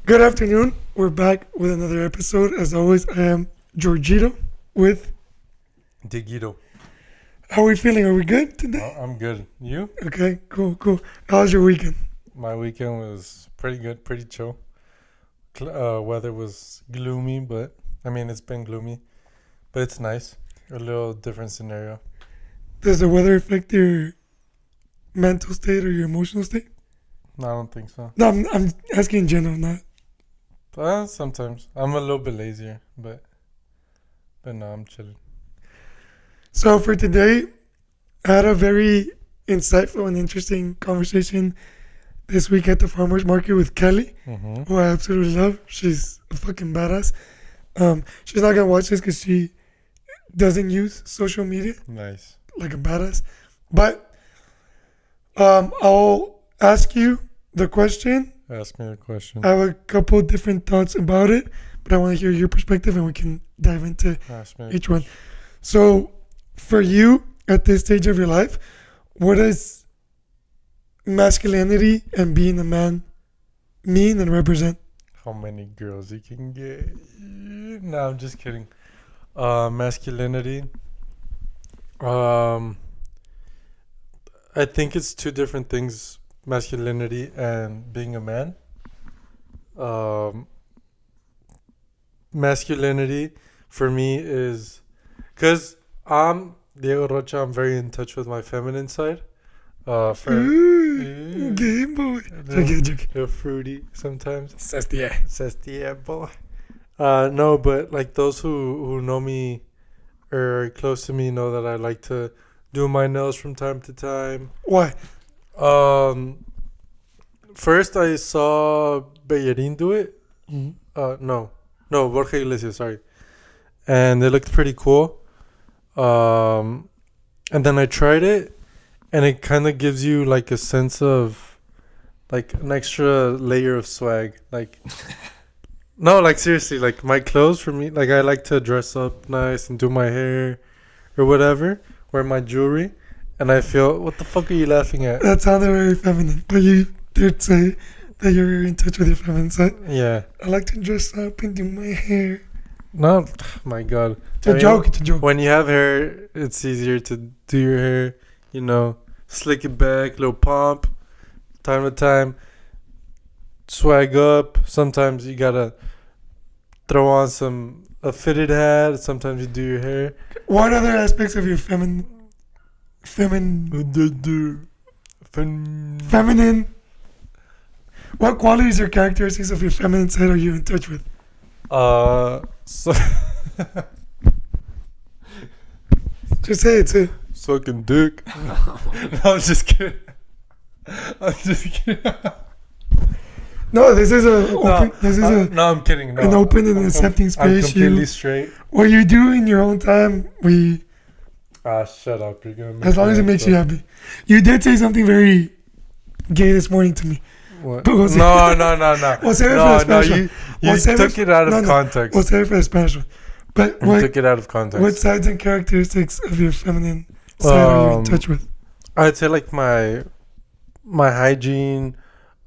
Good afternoon. We're back with another episode. As always, I am Georgito with. Digito. How are we feeling? Are we good today? I'm good. You? Okay, cool. How was your weekend? My weekend was pretty good, pretty chill. Weather was gloomy, but it's been gloomy, but it's nice. A little different scenario. Does the weather affect your mental state or your emotional state? No, I don't think so. No, I'm asking in general, not. Sometimes I'm a little bit lazier, but no, I'm chilling. So for today, I had a very insightful and interesting conversation this week at the farmers market with Kelly, Mm-hmm. who I absolutely love. She's a fucking badass. She's not gonna watch this because she doesn't use social media Nice. like a badass. But I'll ask you the question. Ask me a question. I have a couple different thoughts about it, but I want to hear your perspective and we can dive into Ask me. each one. So, for you at this stage of your life, what does masculinity and being a man mean and represent? How many girls you can get? No, I'm just kidding. Masculinity. Um, I think it's two different things: masculinity and being a man. Um, Masculinity for me is because I'm Diego Rocha. I'm very in touch with my feminine side. Game boy. Joking. They're fruity sometimes. Says the Says the yeah, boy. No, but like those who know me or are close to me know that I like to do my nails from time to time. Why? Um, First I saw Bellerin do it. No, Borja Iglesias, sorry, and it looked pretty cool. And then I tried it, and it kind of gives you like a sense of like an extra layer of swag. Like, no, like seriously, like my clothes for me, like I like to dress up nice and do my hair or whatever, wear my jewelry, and I feel, what the fuck are you laughing at? That sounded very feminine, but you did say that you're very in touch with your feminine side. Yeah. I like to dress up and do my hair. No, my God. It's a joke. When you have hair, it's easier to do your hair, slick it back, little pomp, time to time, swag up. Sometimes you gotta throw on a fitted hat. Sometimes you do your hair. What other aspects of your feminine, what qualities or characteristics of your feminine side are you in touch with? So Just say it, say it. sucking dick. No, I'm just kidding. I'm just kidding. No, this is No, I'm kidding. No, an open and accepting I'm space. completely straight. What you do in your own time, Shut up. You're gonna make as long as it makes you happy. You did say something very gay this morning to me. What? But we'll say- No. We'll save it for the Spanish one. You We'll save took it out of context. We'll save it for the Spanish one. But You took it out of context. what sides and characteristics of your feminine side are you in touch with? I'd say like my hygiene,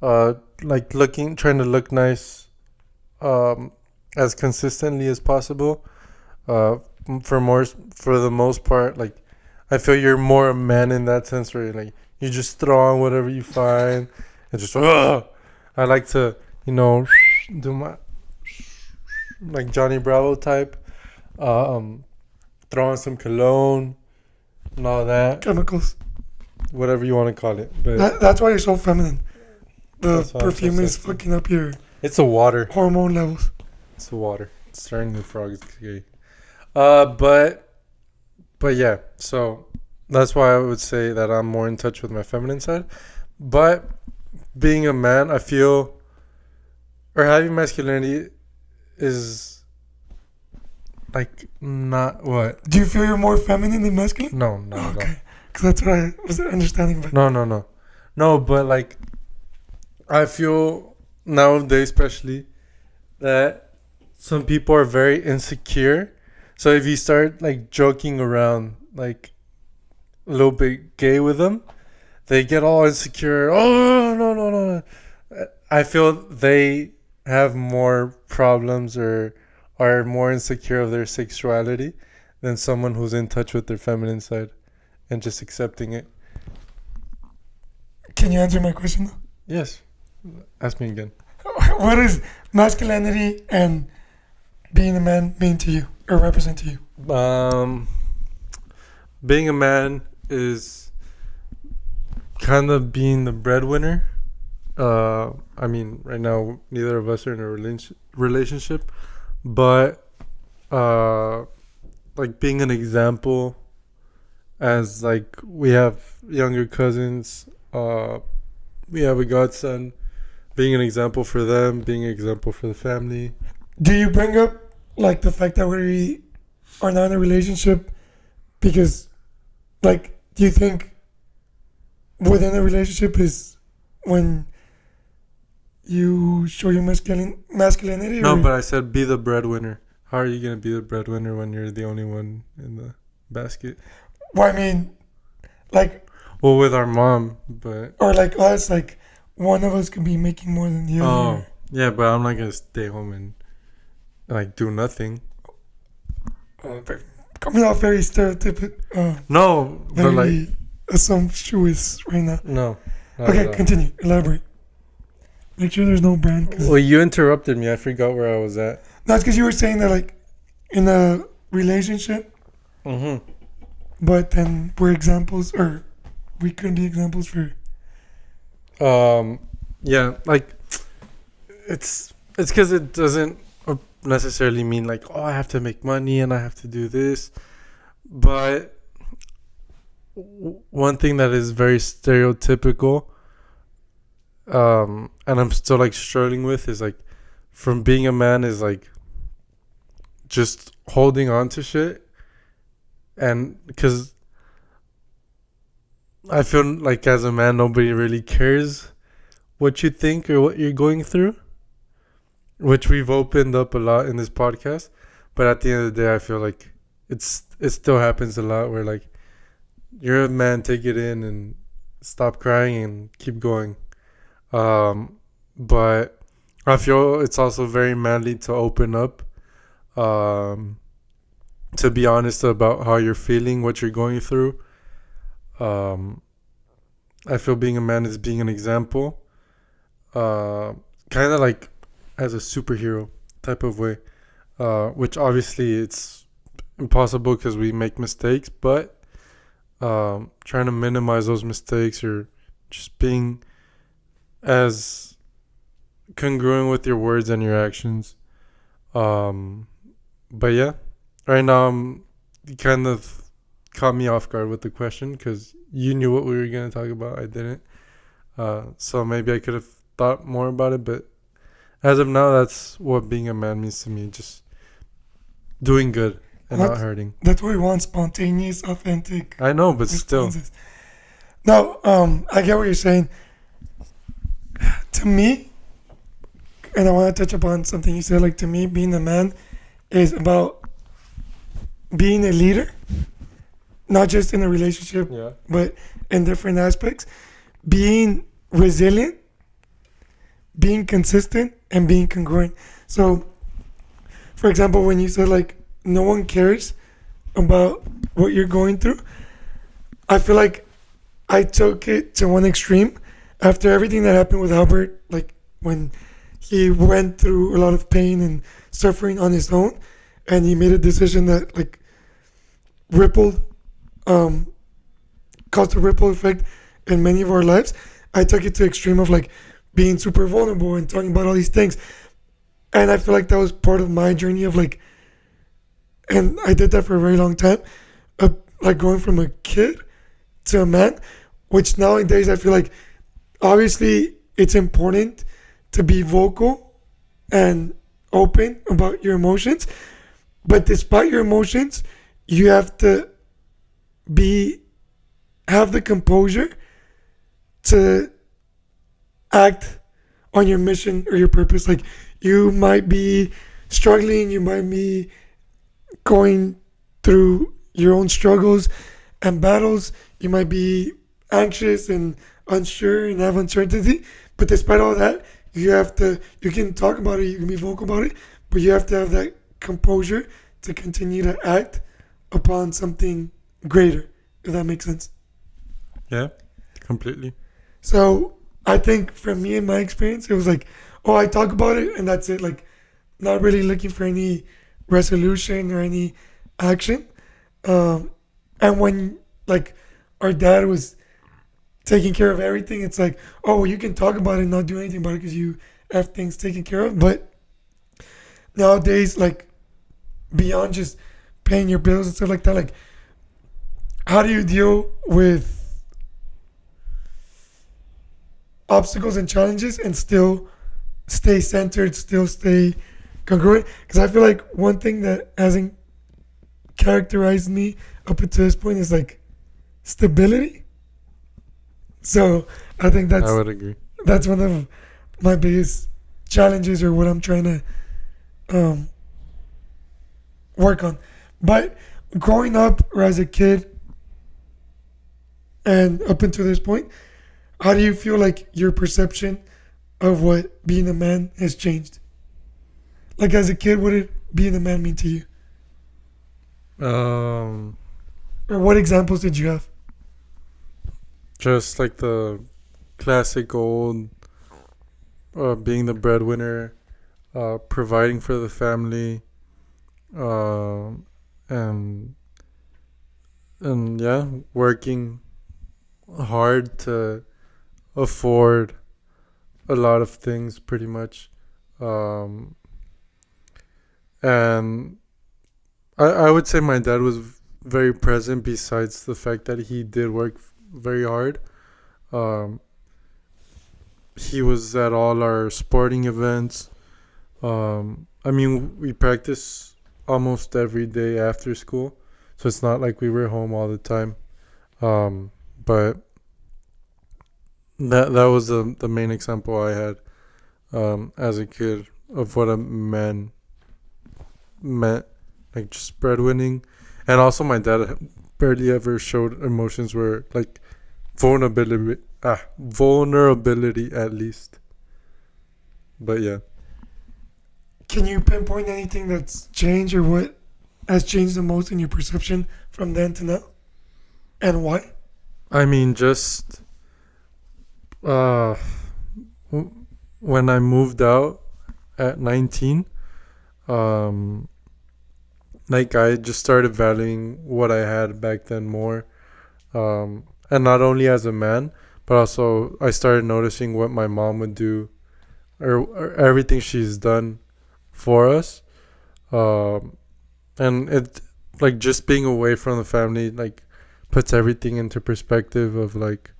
like trying to look nice, as consistently as possible. For the most part, like I feel you're more a man in that sense, where like you just throw on whatever you find and just. I like to, do my like Johnny Bravo type. Throw on some cologne and all that, Chemicals. whatever you want to call it. But That's why you're so feminine. The That's why I'm so perfume is sexy. fucking up your it's the water. hormone levels. It's the water. It's turning the frogs gay. But yeah. So that's why I would say that I'm more in touch with my feminine side. But being a man, I feel, or having masculinity is like not what? Do you feel you're more feminine than masculine? No. Okay. Because that's what I was understanding. But No, but like I feel nowadays, especially, that some people are very insecure. So if you start like joking around, like a little bit gay with them, they get all insecure. Oh no! I feel they have more problems or are more insecure of their sexuality than someone who's in touch with their feminine side and just accepting it. Can you answer my question though? Yes. Ask me again. What does masculinity and being a man mean to you or represent to you? Being a man is kind of being the breadwinner. I mean, right now neither of us are in a relationship, but like being an example, as like we have younger cousins, we have a godson, being an example for them, being an example for the family. Do you bring up like the fact that we are not in a relationship because, like, do you think within a relationship is when you show your masculinity? No, or? but I said be the breadwinner. How are you gonna be the breadwinner when you're the only one in the basket? Well, I mean, like, Well, with our mom, but or like us, like one of us could be making more than the other. oh yeah, but I'm not gonna stay home and like do nothing. But coming off very stereotypical, No, but like very assumptuous right now. no. not at Okay, all. continue. Elaborate. Make sure there's no brand. Well, you interrupted me. I forgot where I was at. That's because you were saying that, like, in a relationship, Mm-hmm. but then we're examples, or we could be examples for. Yeah, like it's because it doesn't necessarily mean like, oh, I have to make money and I have to do this, but one thing that is very stereotypical, and I'm still like struggling with, is like from being a man is like just holding on to shit, and because I feel like as a man nobody really cares what you think or what you're going through, which we've opened up a lot in this podcast. But at the end of the day, I feel like it still happens a lot where like you're a man, take it in and stop crying and keep going. But I feel it's also very manly to open up, to be honest about how you're feeling, what you're going through. I feel being a man is being an example, kind of like as a superhero type of way, which obviously it's impossible because we make mistakes, but trying to minimize those mistakes or just being as congruent with your words and your actions. But yeah, right now you kind of caught me off guard with the question because you knew what we were going to talk about. I didn't. So maybe I could have thought more about it, but as of now, that's what being a man means to me. Just doing good and not hurting. That's what we want: spontaneous, authentic. I know, but still. Responses. No, I get what you're saying. To me, and I want to touch upon something you said. Like, to me, being a man is about being a leader, not just in a relationship, Yeah. but in different aspects. Being resilient, being consistent, and being congruent. So, for example, when you said like no one cares about what you're going through, I feel like I took it to one extreme. After everything that happened with Albert, like when he went through a lot of pain and suffering on his own, and he made a decision that like rippled, caused a ripple effect in many of our lives. I took it to extreme of like being super vulnerable and talking about all these things, and I feel like that was part of my journey of like, and I did that for a very long time, like going from a kid to a man, which nowadays I feel like obviously it's important to be vocal and open about your emotions, but despite your emotions, you have to have the composure to act on your mission or your purpose. Like, you might be struggling, you might be going through your own struggles and battles, you might be anxious and unsure and have uncertainty, but despite all that, you can talk about it, you can be vocal about it, but you have to have that composure to continue to act upon something greater, if that makes sense. Yeah, completely. So I think for me in my experience, it was like, oh, I talk about it and that's it. Like, not really looking for any resolution or any action. And when like our dad was taking care of everything, it's like, oh, well, you can talk about it and not do anything about it because you have things taken care of. But nowadays, like beyond just paying your bills and stuff like that, like how do you deal with obstacles and challenges and still stay centered, still stay congruent? Because I feel like one thing that hasn't characterized me up until this point is like stability. So I think I would agree. that's one of my biggest challenges or what I'm trying to um, work on. But growing up or as a kid and up until this point, how do you feel like your perception of what being a man has changed? Like as a kid, what did being a man mean to you? Um, Or what examples did you have? just like the classic old, being the breadwinner, providing for the family, um, and yeah, working hard to afford a lot of things, pretty much. Um, and I would say my dad was very present. Besides the fact that he did work very hard, um, he was at all our sporting events. I mean, we practice almost every day after school, so it's not like we were home all the time. But that was the main example I had as a kid of what a man meant, like just breadwinning. And also, my dad barely ever showed emotions where like vulnerability at least. But yeah. Can you pinpoint anything that's changed or what has changed the most in your perception from then to now? And why? I mean, just uh, w- when I moved out at 19, um, like I just started valuing what I had back then more. And not only as a man, but also I started noticing what my mom would do, or everything she's done for us. Um, and it, like, just being away from the family, like, puts everything into perspective of like,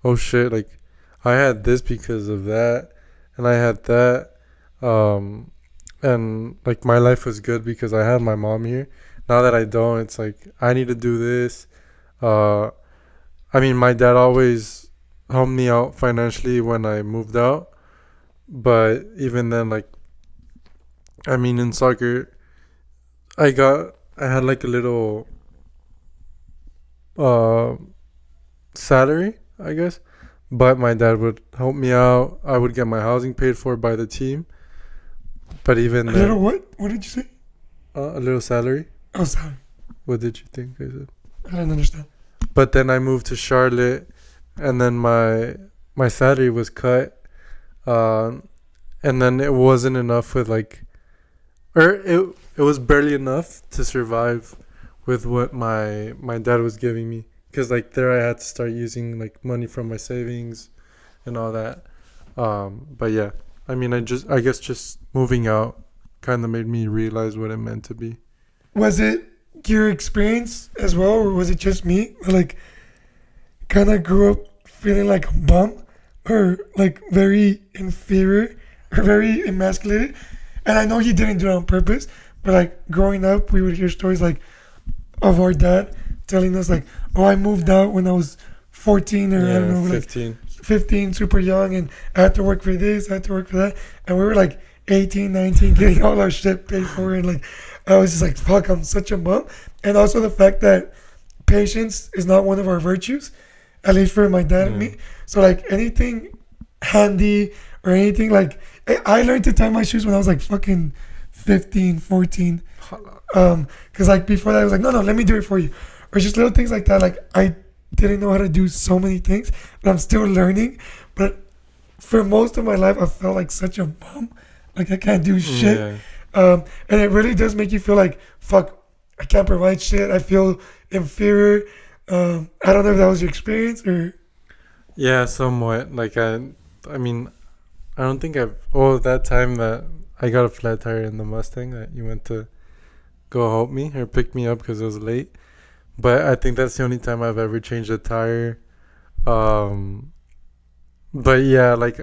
oh shit, like I had this because of that, and I had that. Um, and like my life was good because I had my mom here. Now that I don't, it's like I need to do this. Uh, I mean, my dad always helped me out financially when I moved out, but even then, like, I mean, in soccer, I had like a little uh salary, I guess, but my dad would help me out. I would get my housing paid for by the team, but even A then, little what? What did you say? a little salary. Oh, sorry. What did you think I said? I didn't understand. But then I moved to Charlotte, and then my salary was cut, um, and then it wasn't enough with like, or it was barely enough to survive with what my dad was giving me. Cause like there I had to start using like money from my savings and all that. But yeah, I mean, I guess just moving out kind of made me realize what it meant to be. Was it your experience as well, or was it just me? Like, kind of grew up feeling like a bum or like very inferior or very emasculated. And I know he didn't do it on purpose, but like growing up, we would hear stories like of our dad telling us like, "Oh, I moved out when I was 14 or I don't know, like 15. 15, super young, and I had to work for this, I had to work for that," and we were like 18, 19, getting all our shit paid for, and like I was just like, "Fuck, I'm such a bum." And also the fact that patience is not one of our virtues, at least for my dad and me. So like anything handy or anything. Like I learned to tie my shoes when I was like fucking 15, 14. Because like before that I was like, no, let me do it for you, or just little things like that. Like I didn't know how to do so many things, but I'm still learning. But for most of my life, I felt like such a bum. Like I can't do shit. Yeah. And it really does make you feel like, fuck, I can't provide shit. I feel inferior. I don't know if that was your experience or. Yeah, somewhat. Like I mean, I don't think I've. Oh, that time that I got a flat tire in the Mustang that you went to go help me or pick me up because it was late. But I think that's the only time I've ever changed a tire. But yeah, like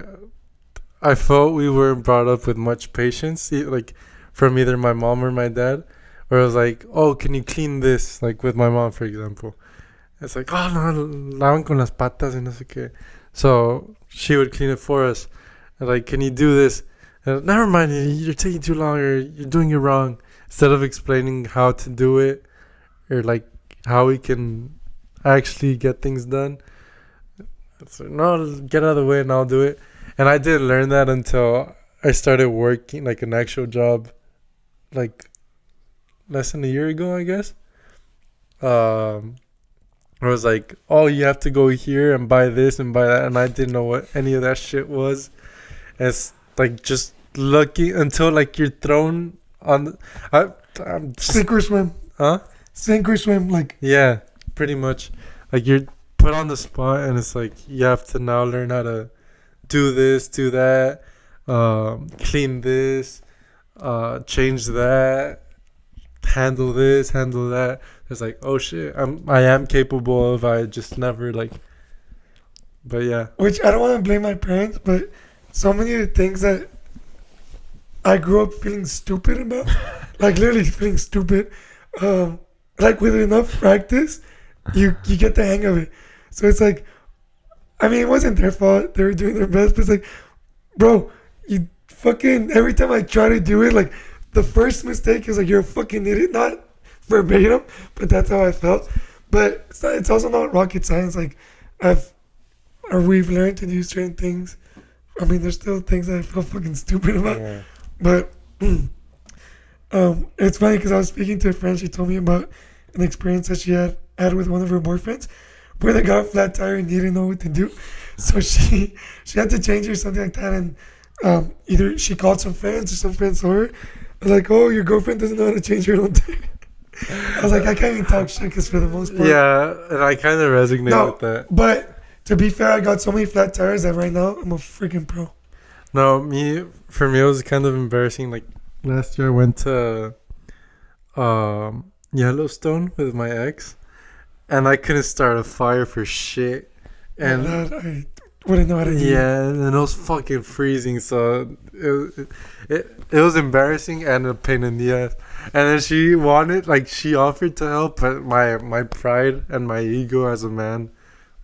I felt we weren't brought up with much patience, like from either my mom or my dad. Where it was like, oh, can you clean this? Like with my mom, for example. It's like, oh, no, lavan con las patas y no sé qué. So she would clean it for us. And like, can you do this? And, never mind, you're taking too long or you're doing it wrong. Instead of explaining how to do it or like how we can actually get things done. It's like, no, get out of the way and I'll do it. And I didn't learn that until I started working like an actual job like less than a year ago, I guess. I was like, oh, you have to go here and buy this and buy that. And I didn't know what any of that shit was. It's like just looking until like you're thrown on. I'm just, Sink or swim. huh? Sink or swim. Like, Yeah, pretty much. Like you're put on the spot and it's like you have to now learn how to do this, do that, clean this, change that, handle this, handle that. It's like, oh shit, I am capable of. I just never like. But yeah, which I don't want to blame my parents, but so many of the things that I grew up feeling stupid about, like literally feeling stupid, like with enough practice, you get the hang of it. So it's like, I mean, it wasn't their fault. They were doing their best, but it's like, bro, you fucking, every time I try to do it, like the first mistake is like, you're a fucking idiot. Not verbatim, but that's how I felt. But it's also not rocket science. Like we've learned to do certain things. I mean, there's still things that I feel fucking stupid about. yeah. But it's funny because I was speaking to a friend. She told me about an experience that she had with one of her boyfriends, where they got a flat tire and didn't know what to do. So she had to change or something like that. And either she called some friends or some friends saw her. I was like, oh, your girlfriend doesn't know how to change her own tire. I was like, I can't even talk shit because for the most part. Yeah, and I kind of resonate with that. But to be fair, I got so many flat tires that right now I'm a freaking pro. No, for me, it was kind of embarrassing. Like last year, I went to Yellowstone with my ex, and I couldn't start a fire for shit. And I wouldn't know how to do it. yeah, and it was fucking freezing. So it was embarrassing and a pain in the ass. And then she offered to help, but my pride and my ego as a man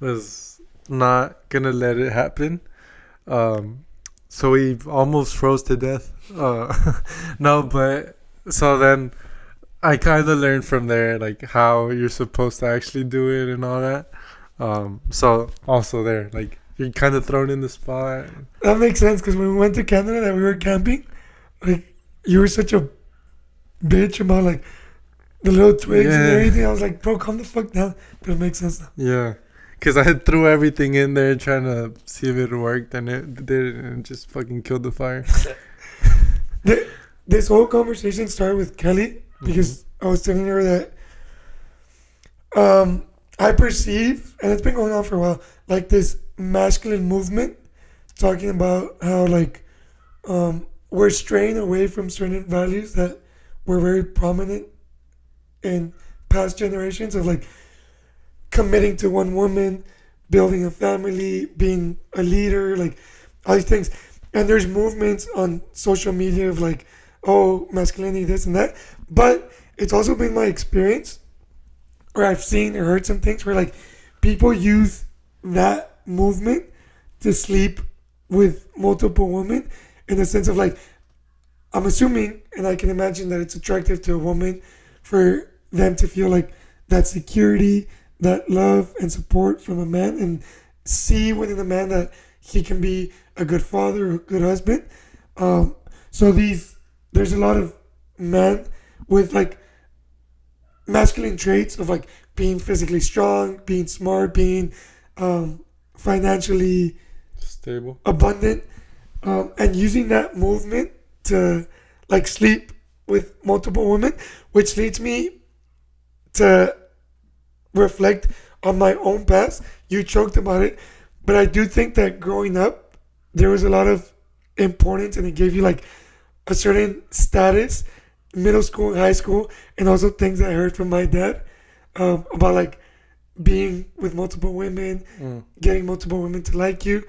was not gonna let it happen. So we almost froze to death. No, but so then I kind of learned from there, like how you're supposed to actually do it and all that. So also there, like you're kind of thrown in the spot. That makes sense because when we went to Canada and we were camping, like you were such a bitch about like the little twigs and everything. I was like, bro, calm the fuck down. But it makes sense now. Yeah. Because I threw everything in there trying to see if it worked, and it didn't, and just fucking killed the fire. This whole conversation started with Kelly because I was telling her that I perceive, and it's been going on for a while, like this masculine movement talking about how like we're straying away from certain values that were very prominent in past generations of like committing to one woman, building a family, being a leader, like all these things. And there's movements on social media of like, oh, masculinity, this and that. But it's also been my experience, or I've seen or heard some things where like people use that movement to sleep with multiple women in the sense of like, I'm assuming, and I can imagine that it's attractive to a woman for them to feel like that security, that love and support from a man, and see within a man that he can be a good father, a good husband. Um, so there's a lot of men with like masculine traits of like being physically strong, being smart, being financially Stable. abundant, and using that movement to like sleep with multiple women, which leads me to reflect on my own past. You joked about it, but I do think that growing up, there was a lot of importance, and it gave you like a certain status, middle school, high school, and also things that I heard from my dad about like being with multiple women, getting multiple women to like you.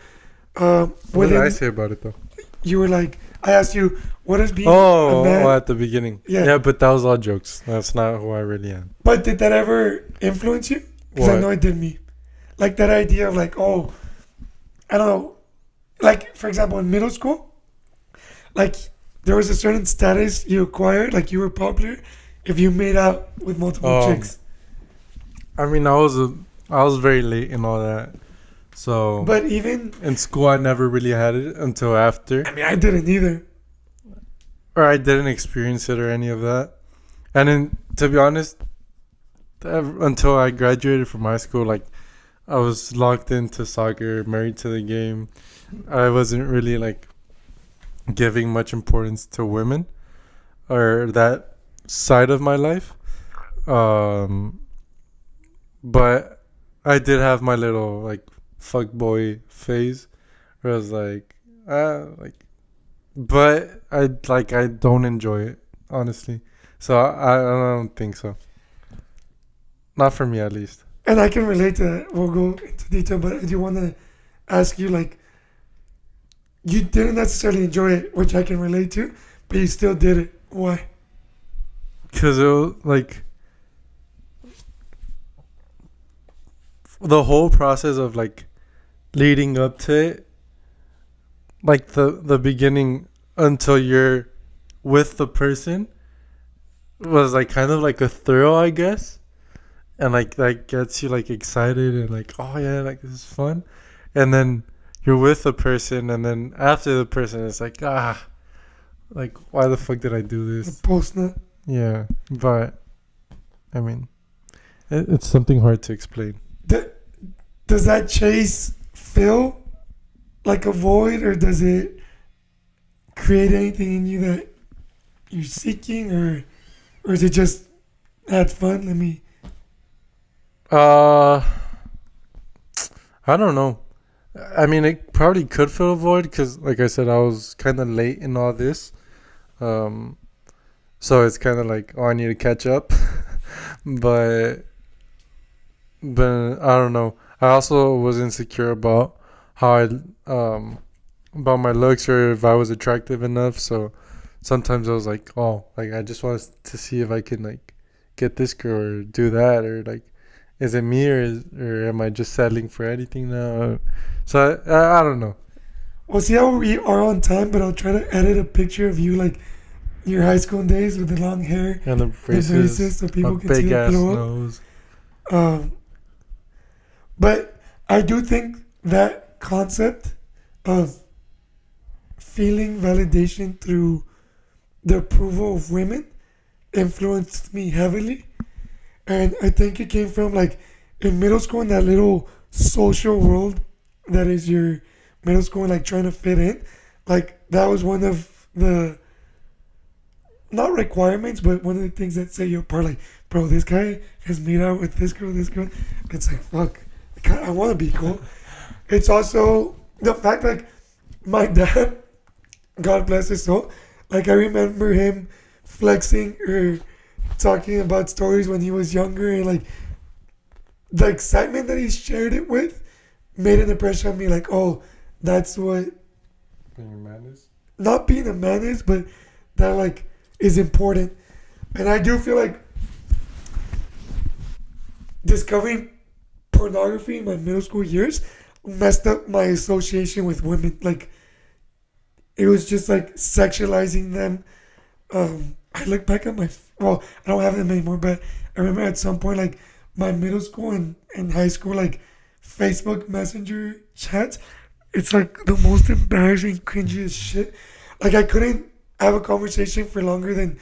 What did I Within, say about it though? you were like, I asked you, what is being a Oh, man? at the beginning. Yeah. Yeah, but that was all jokes. That's not who I really am. But did that ever influence you? Because I What? know it did me. Like that idea of like, oh, I don't know. Like for example, in middle school, like there was a certain status you acquired, like you were popular if you made out with multiple chicks. I mean, I was very late in all that. So, But even, in school, I never really had it until after, I mean, I didn't either. or I didn't experience it or any of that. And then, to be honest, until I graduated from high school, like I was locked into soccer, married to the game. I wasn't really like giving much importance to women or that side of my life. Um, but I did have my little like fuck boy phase where I was like, but I don't enjoy it honestly. So I don't think so. Not for me at least. And I can relate to that. We'll go into detail, but I do want to ask you, like, you didn't necessarily enjoy it, which I can relate to, but you still did it. Why? Cause it was like the whole process of like leading up to it, like the beginning until you're with the person was like kind of like a thrill, I guess. And like that gets you like excited and like, oh yeah, like this is fun. And then you're with the person, and then after the person, it's like, like why the fuck did I do this? Post nut. Yeah, but I mean, it's something hard to explain. Does that chase feel like a void, or does it create anything in you that you're seeking, or is it just had fun? Let me. I don't know. I mean, it probably could fill a void because, like I said, I was kind of late in all this. So it's kind of like, oh, I need to catch up. but I don't know. I also was insecure about how about my looks or if I was attractive enough. So sometimes I was like, oh, like I just wanted to see if I can like get this girl or do that, or like, is it me or am I just settling for anything now? So I don't know. We'll see how we are on time, but I'll try to edit a picture of you like your high school days with the long hair, And the the braces, braces, so people a can see big the ass glow up. nose. But I do think that concept of feeling validation through the approval of women influenced me heavily. And I think it came from like in middle school, in that little social world that is your middle school, and like trying to fit in. Like that was one of the not requirements, but one of the things that set you apart. Like, bro, this guy has made out with this girl, this girl. It's like, fuck, I want to be cool. It's also the fact like my dad, God bless his soul, like I remember him flexing or talking about stories when he was younger, and like the excitement that he shared it with made an impression on me. Like, oh, that's what Being a man is. not being a man is, but that like is important. And I do feel like discovering pornography in my middle school years messed up my association with women. Like it was just like sexualizing them. I look back at well, I don't have them anymore, but I remember at some point like my middle school and high school like Facebook Messenger chats, it's like the most embarrassing, cringiest shit. Like I couldn't have a conversation for longer than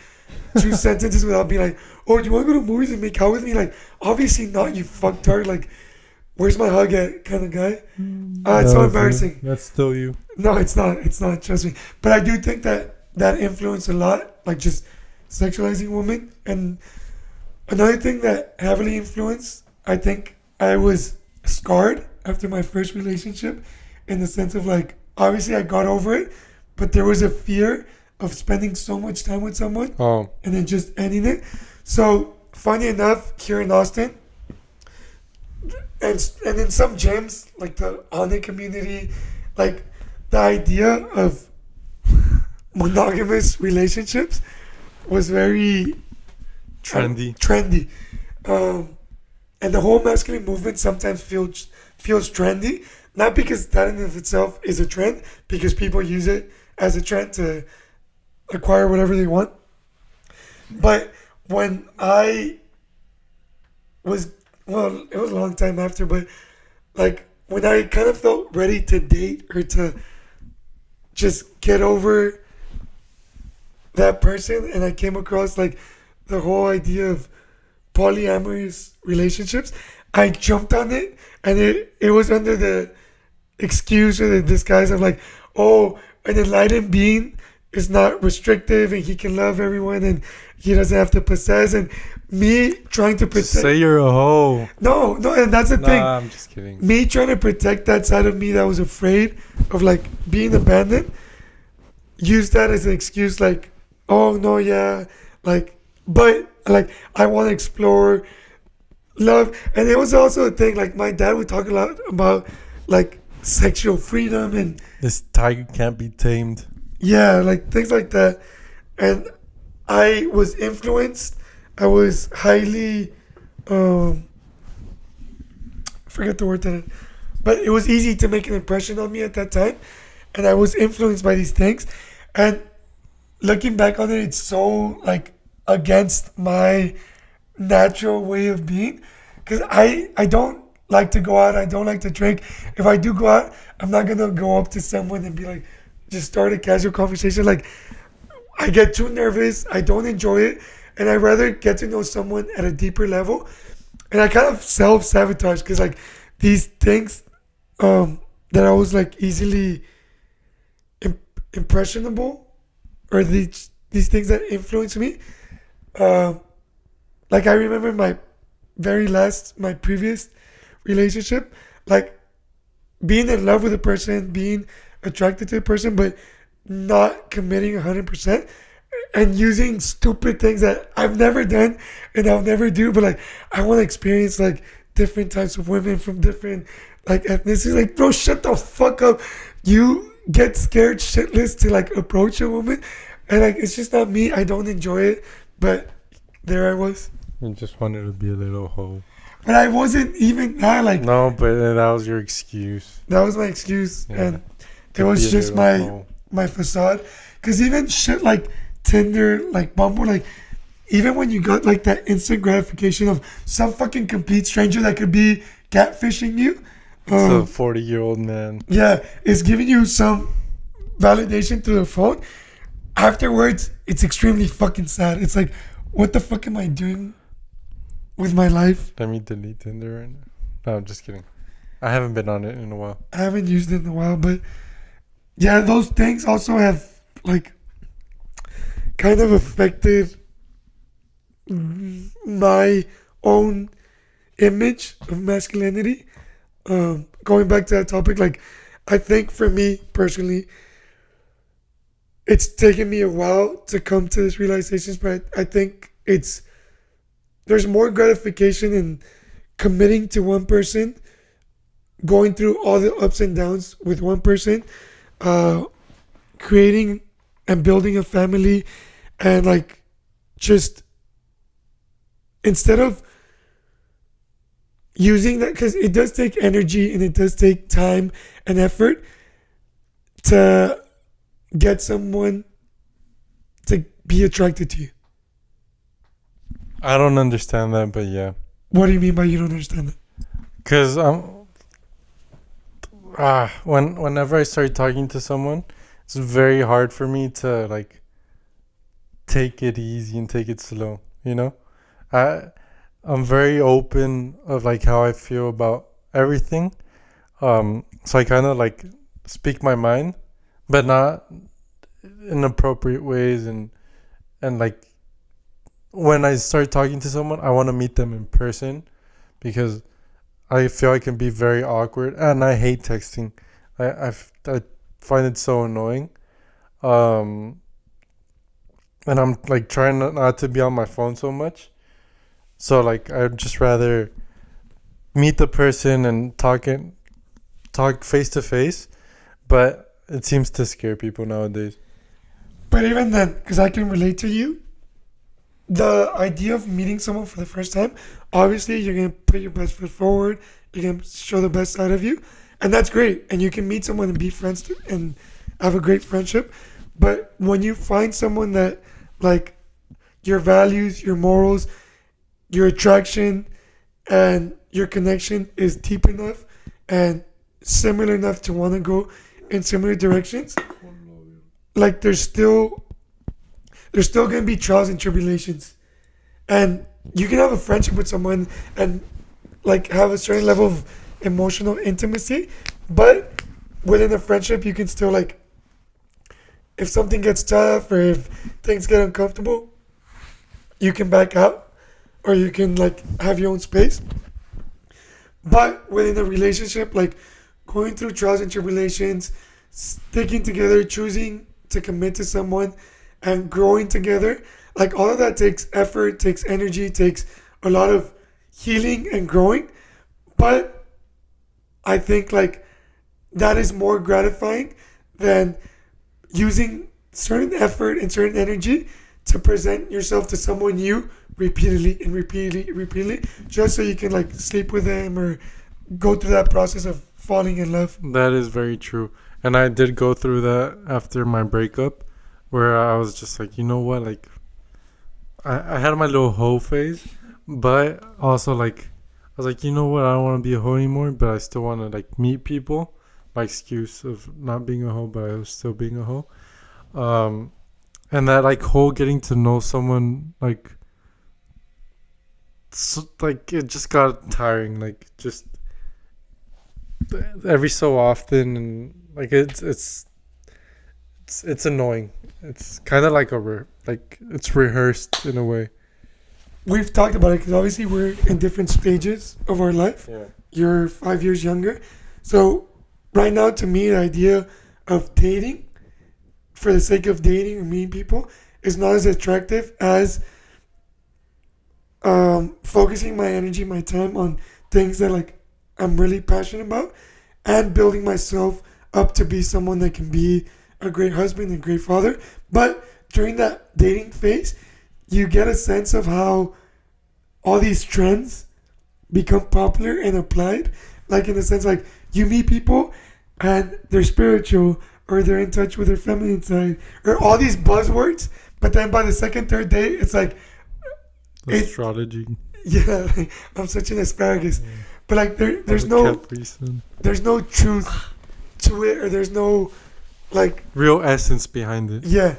2 sentences without being like, "Oh, do you want to go to movies and make out with me?" Like, obviously not, you fucktard. Like, where's my hug at, kind of guy. It's so embarrassing. That's still you. No, it's not. It's not. Trust me. But I do think that influenced a lot, like just sexualizing women. And another thing that heavily influenced, I think I was scarred after my first relationship, in the sense of like, obviously I got over it, but there was a fear of spending so much time with someone Oh, and then just ending it. So funny enough, here in Austin, and in some gyms like the Onyx community, like the idea of monogamous relationships was very trendy. And the whole masculine movement sometimes feels trendy, not because that in of itself is a trend, because people use it as a trend to acquire whatever they want. But when I was, well, it was a long time after, but like when I kind of felt ready to date or to just get over that person, and I came across like the whole idea of polyamorous relationships, I jumped on it, and it was under the excuse or the disguise of like, oh, an enlightened being is not restrictive and he can love everyone and he doesn't have to possess, and me trying to protect. Say you're a hoe. No, and that's the thing. Nah, I'm just kidding. Me trying to protect that side of me that was afraid of like being abandoned, use that as an excuse, like, oh no, yeah, like, but like I want to explore love. And it was also a thing, like my dad would talk a lot about like sexual freedom and This tiger can't be tamed. yeah, like things like that. And I was influenced. I was highly forget the word that, but it was easy to make an impression on me at that time, and I was influenced by these things. And looking back on it, it's so like against my natural way of being, because I don't like to go out. I don't like to drink. If I do go out, I'm not gonna go up to someone and be like, just start a casual conversation. Like I get too nervous. I don't enjoy it, and I rather get to know someone at a deeper level. And I kind of self sabotage because like these things that I was like easily impressionable, or these things that influence me. Like I remember my previous relationship, like being in love with a person, being attracted to a person, but not committing 100%, and using stupid things that I've never done and I'll never do. But like I want to experience like different types of women from different like ethnicities. Like bro, shut the fuck up. You get scared shitless to like approach a woman, and like it's just not me. I don't enjoy it, but there I was. You just wanted to be a little hoe. But I wasn't even that. Like No, but that was your excuse. that was my excuse, Yeah. and it To was be a just little hoe. my facade. Because even shit like Tinder, like Bumble, like even when you got like that instant gratification of some fucking complete stranger that could be catfishing you, It's a 40-year-old man. yeah, it's giving you some validation through the phone. Afterwards, it's extremely fucking sad. It's like, what the fuck am I doing with my life? Let me delete Tinder right now. No, I'm just kidding. I haven't been on it in a while. I haven't used it in a while, but yeah, those things also have like kind of affected my own image of masculinity. Going back to that topic, like I think for me personally, it's taken me a while to come to this realizations, but I think there's more gratification in committing to one person, going through all the ups and downs with one person, creating and building a family, and like just instead of using that, because it does take energy and it does take time and effort to get someone to be attracted to you. I don't understand that, but yeah. What do you mean by you don't understand that? Because Whenever I start talking to someone, it's very hard for me to like take it easy and take it slow. You know, I I'm very open of like how I feel about everything. So I kind of like speak my mind, but not in appropriate ways, and like when I start talking to someone, I want to meet them in person because I feel I can be very awkward, and I hate texting. I find it so annoying. Um, and I'm like trying not to be on my phone so much. So like I'd just rather meet the person and talk face to face. But it seems to scare people nowadays. But even then, because I can relate to you, the idea of meeting someone for the first time, obviously you're gonna put your best foot forward. You're gonna show the best side of you, and that's great. And you can meet someone and be friends and have a great friendship. But when you find someone that like your values, your morals, your attraction, and your connection is deep enough and similar enough to want to go in similar directions, like there's still gonna be trials and tribulations, and you can have a friendship with someone and like have a certain level of emotional intimacy, but within a friendship you can still like, if something gets tough or if things get uncomfortable, you can back out or you can like have your own space. But within a relationship, like going through trials and tribulations, sticking together, choosing to commit to someone, and growing together, like all of that takes effort, takes energy, takes a lot of healing and growing. But I think like that is more gratifying than using certain effort and certain energy to present yourself to someone new repeatedly and repeatedly, just so you can like sleep with them or go through that process of falling in love. That is very true. And I did go through that after my breakup where I was just like, you know what, like I had my little hoe phase, but also like I was like, you know what, I don't want to be a hoe anymore, but I still want to like meet people. My excuse of not being a hoe, but I was still being a hoe. Um, and that like whole getting to know someone like it just got tiring. Like just every so often, and like it's annoying. It's kind of like like it's rehearsed in a way. We've talked about it because obviously we're in different stages of our life. Yeah. You're 5 years younger. So, right now, to me, the idea of dating for the sake of dating or meeting people is not as attractive as focusing my energy, my time on things that like I'm really passionate about, and building myself up to be someone that can be a great husband and great father. But during that dating phase, you get a sense of how all these trends become popular and applied. Like in the sense, like you meet people and they're spiritual or they're in touch with their feminine side or all these buzzwords. But then by the second, third date, it's like Astrology. yeah, I'm such an asparagus. Yeah. But like there's no truth to it, or there's no like real essence behind it. yeah.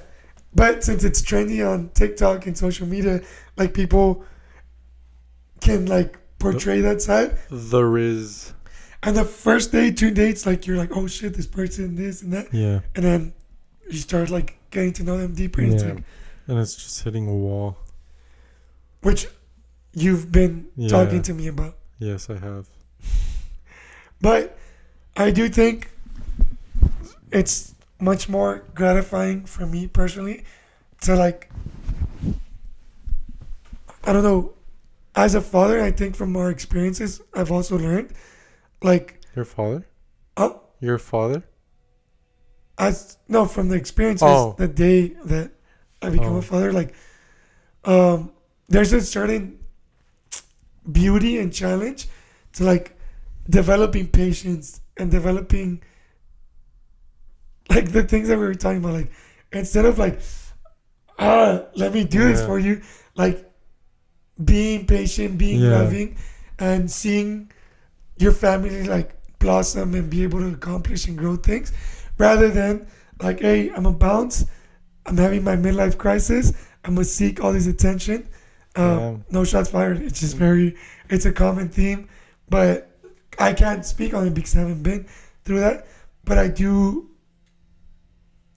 But since it's trendy on TikTok and social media, like people can like portray that side. There is. And the first day, 2 dates, like you're like, oh shit, this person, this and that. Yeah. And then you start like getting to know them deeper. Yeah. It's like, And it's just hitting a wall. which you've been Yeah. talking to me about. Yes, I have. But I do think it's much more gratifying for me personally to like, I don't know, as a father, I think from our experiences, I've also learned like, Your father? oh, Your father? as no, from the experiences Oh. the day that I become Oh. a father, like, there's a certain beauty and challenge to like developing patience and developing like the things that we were talking about, like instead of like let me do this Yeah. for you, like being patient, being Yeah. loving, and seeing your family like blossom and be able to accomplish and grow things, rather than like, hey, I'm a bounce, I'm having my midlife crisis, I'm gonna seek all this attention. Yeah. No shots fired. It's just it's a common theme, but I can't speak on it because I haven't been through that. But I do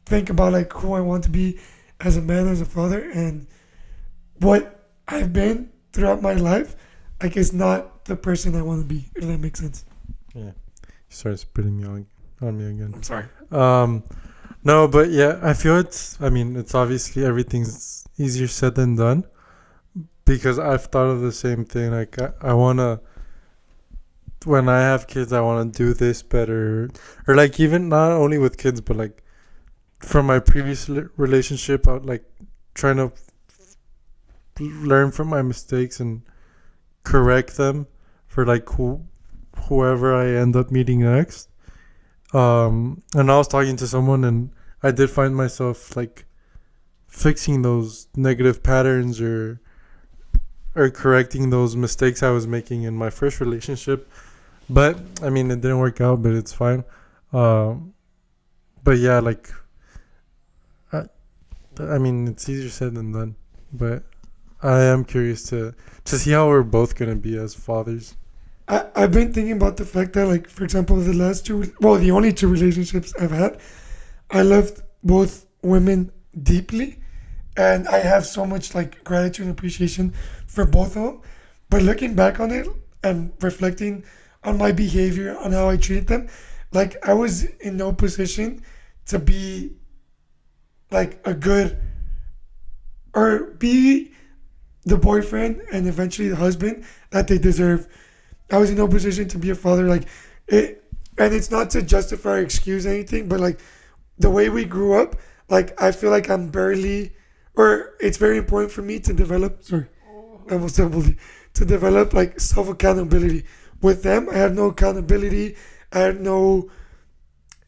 think about like who I want to be as a man, as a father, and what I've been throughout my life. Like, it's not the person I want to be. If that makes sense. Yeah. You started spitting me on me again. I'm sorry. No, but yeah, I feel it's obviously everything's easier said than done, because I've thought of the same thing. Like, I want to, when I have kids, I want to do this better. Or like, even not only with kids, but like from my previous relationship, I like trying to learn from my mistakes and correct them for like whoever I end up meeting next. And I was talking to someone, and I did find myself like fixing those negative patterns or correcting those mistakes I was making in my first relationship. But I mean, it didn't work out, but it's fine. But yeah, like I mean, it's easier said than done. But I am curious to see how we're both gonna be as fathers. I've been thinking about the fact that, like, for example, the only two relationships I've had, I loved both women deeply, and I have so much like gratitude and appreciation for both of them. But looking back on it and reflecting on my behavior, on how I treated them, like, I was in no position to be like a good, or be the boyfriend and eventually the husband that they deserve. I was in no position to be a father, like it, and it's not to justify or excuse anything, but like the way we grew up, like I feel like I'm barely, or it's very important for me to develop. Sorry, I almost stumbled. To develop like self accountability. With them, I had no accountability. I had no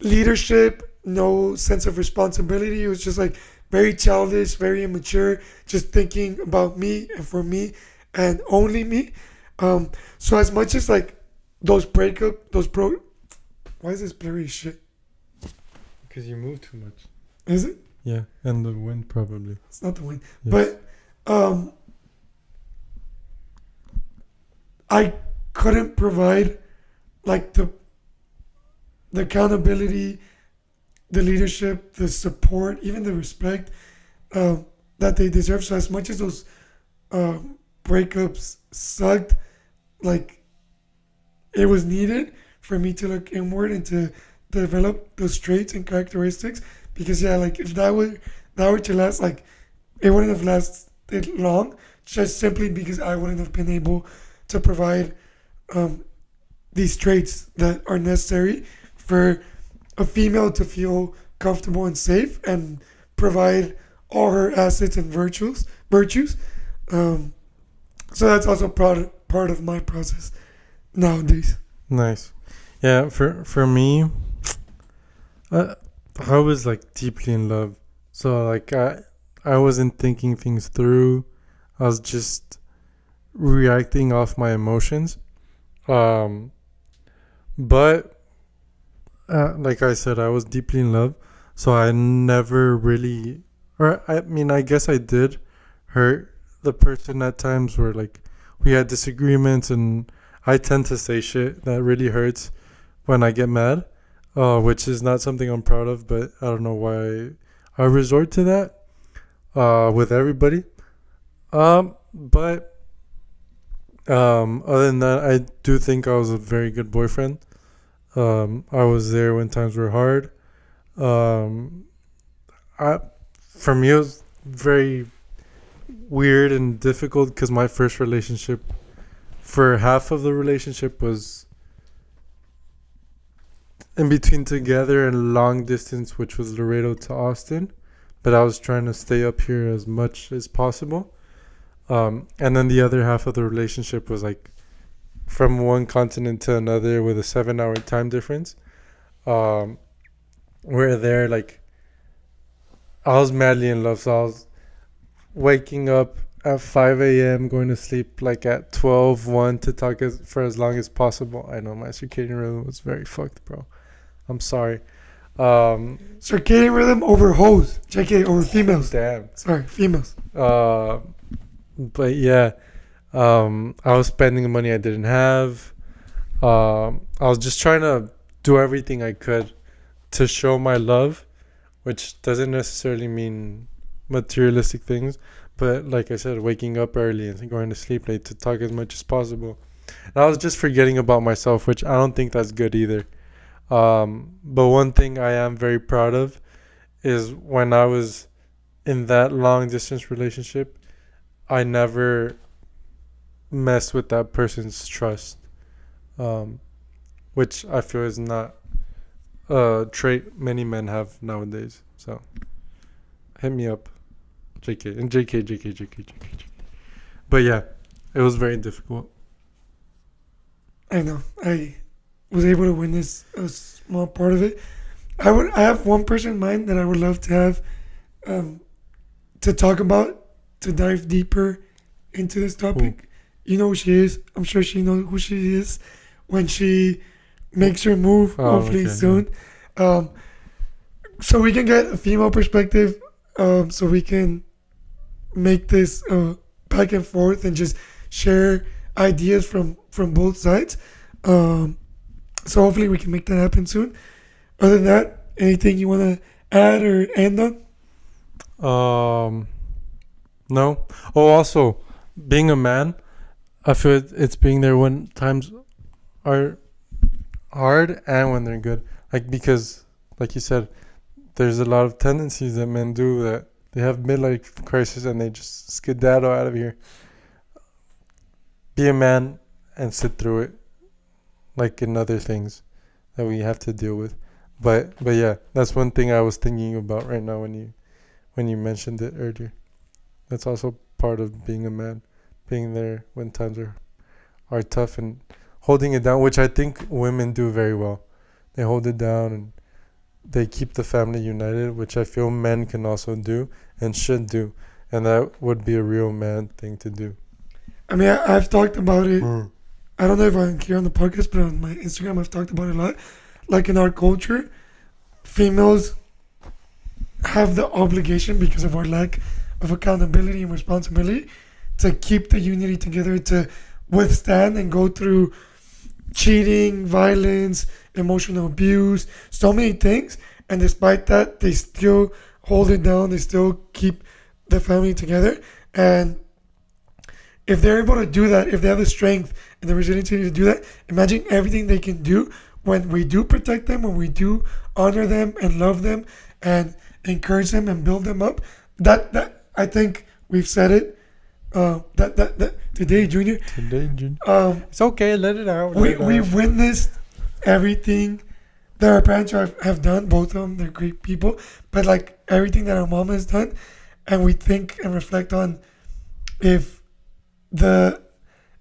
leadership, no sense of responsibility. It was just like very childish, very immature, just thinking about me and for me and only me. So as much as like why is this blurry as shit? Because you move too much. Is it? Yeah, and the wind probably. It's not the wind, Yes. but I couldn't provide like the accountability, the leadership, the support, even the respect that they deserve. So as much as those breakups sucked, like it was needed for me to look inward and to develop those traits and characteristics. Because yeah, like if that were to last, like it wouldn't have lasted long, just simply because I wouldn't have been able to provide these traits that are necessary for a female to feel comfortable and safe and provide all her assets and virtues. So that's also part of my process nowadays. Nice. Yeah, for me, I was like deeply in love. So like I wasn't thinking things through. I was just reacting off my emotions. But like I said, I was deeply in love. So I never really, or I mean, I guess I did hurt the person at times where like we had disagreements, and I tend to say shit that really hurts when I get mad, which is not something I'm proud of, but I don't know why I resort to that with everybody. But other than that, I do think I was a very good boyfriend. I was there when times were hard. I, for me, it was very weird and difficult because my first relationship, for half of the relationship, was in between together and long distance, which was Laredo to Austin. But I was trying to stay up here as much as possible. And then the other half of the relationship was like from one continent to another with a 7-hour time difference. Where there, like, I was madly in love. So I was waking up at 5 a.m., going to sleep like at 12, 1 to talk for as long as possible. I know my circadian rhythm was very fucked, bro. I'm sorry. Circadian rhythm over hoes. JK, over females. Damn. Sorry, females. But yeah, I was spending money I didn't have. I was just trying to do everything I could to show my love, which doesn't necessarily mean materialistic things, but like I said, waking up early and going to sleep late to talk as much as possible. And I was just forgetting about myself, which I don't think that's good either. But one thing I am very proud of is when I was in that long distance relationship, I never messed with that person's trust, which I feel is not a trait many men have nowadays. So hit me up, JK and JK. But yeah, it was very difficult. I know. I was able to witness a small part of it. I have one person in mind that I would love to have to talk about, to dive deeper into this topic. Ooh. You know who she is. I'm sure she knows who she is when she makes her move, hopefully okay, soon. So we can get a female perspective, so we can make this back and forth and just share ideas from both sides. So hopefully we can make that happen soon. Other than that, anything you want to add or end on? No. Oh, also, being a man, I feel it's being there when times are hard and when they're good. Like, because, like you said, there's a lot of tendencies that men do that they have midlife crisis and they just skedaddle out of here. Be a man and sit through it, like in other things that we have to deal with. But yeah, that's one thing I was thinking about right now when you mentioned it earlier. That's also part of being a man, being there when times are tough and holding it down, which I think women do very well. They hold it down and they keep the family united, which I feel men can also do and should do. And that would be a real man thing to do. I mean, I've talked about it. I don't know if I'm here on the podcast, but on my Instagram, I've talked about it a lot. Like in our culture, females have the obligation, because of our lack of accountability and responsibility, to keep the unity together, to withstand and go through cheating, violence, emotional abuse, so many things. And despite that, they still hold it down. They still keep the family together. And if they're able to do that, if they have the strength and the resiliency to do that, imagine everything they can do when we do protect them, when we do honor them and love them and encourage them and build them up. That I think we've said it. That today, Junior. It's okay, let it out. We've witnessed everything that our parents have done. Both of them, they're great people. But like everything that our mom has done, and we think and reflect on if the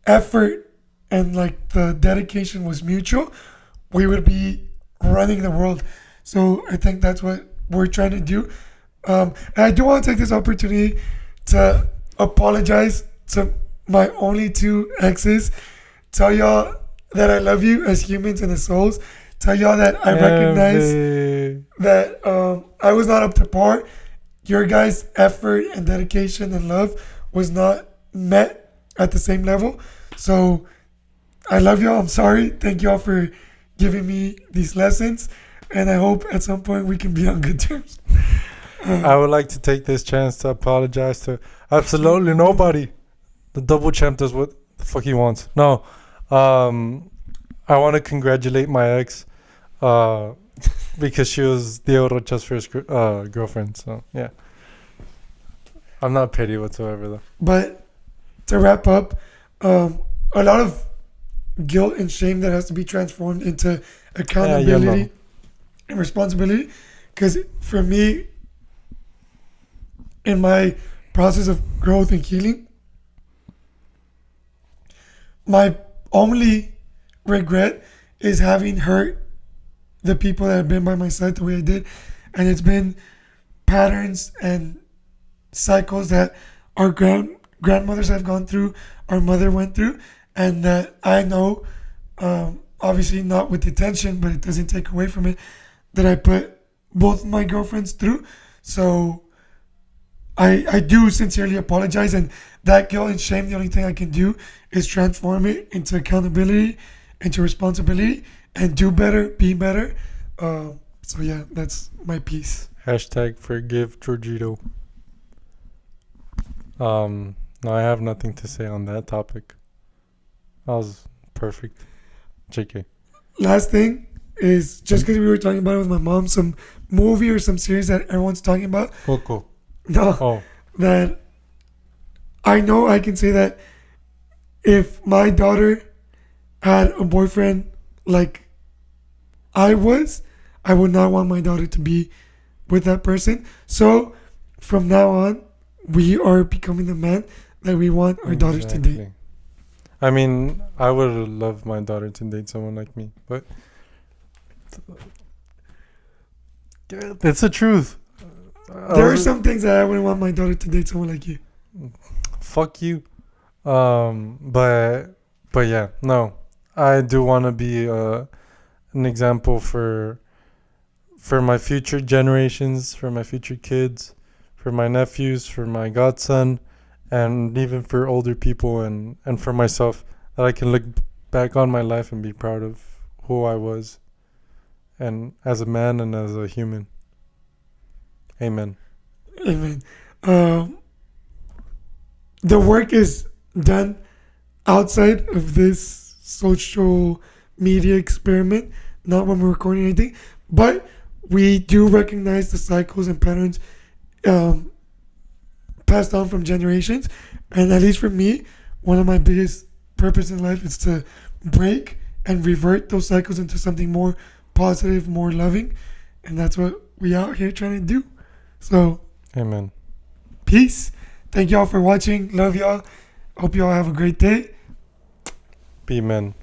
effort and like the dedication was mutual, we would be running the world. So I think that's what we're trying to do. And I do want to take this opportunity to apologize to my only two exes. Tell y'all that I love you as humans and as souls. Tell y'all that I recognize that I was not up to par. Your guys' effort and dedication and love was not met at the same level. So I love y'all. I'm sorry. Thank y'all for giving me these lessons. And I hope at some point we can be on good terms. I would like to take this chance to apologize to absolutely nobody. The double champ does what the fuck he wants. No. I want to congratulate my ex because she was Diego Rocha's first girlfriend. So, yeah. I'm not petty whatsoever, though. But to wrap up, a lot of guilt and shame that has to be transformed into accountability and responsibility. Because for me, in my process of growth and healing, my only regret is having hurt the people that have been by my side the way I did. And it's been patterns and cycles that are ground grandmothers have gone through, our mother went through, and that I know, obviously not with detention, but it doesn't take away from it, that I put both my girlfriends through. So I do sincerely apologize, and that guilt and shame, the only thing I can do is transform it into accountability, into responsibility, and do better, be better. So yeah, that's my piece. Hashtag forgive Georgito. No, I have nothing to say on that topic. That was perfect. JK. Last thing is, just because we were talking about it with my mom, some movie or some series that everyone's talking about. Coco. No, Oh, that I know I can say that if my daughter had a boyfriend like I was, I would not want my daughter to be with that person. So from now on, we are becoming the man that we want our daughters to date. exactly. I mean, I would love my daughter to date someone like me, but it's the truth. There are some things that I wouldn't want my daughter to date someone like you. Fuck you. But yeah, no, I do want to be an example for my future generations, for my future kids, for my nephews, for my godson, and even for older people, and for myself, that I can look back on my life and be proud of who I was, and as a man and as a human. Amen. Amen. The work is done outside of this social media experiment, not when we're recording anything, but we do recognize the cycles and patterns passed on from generations. And at least for me, one of my biggest purpose in life is to break and revert those cycles into something more positive, more loving. And that's what we out here trying to do. So, Amen. peace. Thank y'all for watching. Love y'all. Hope y'all have a great day. Be men.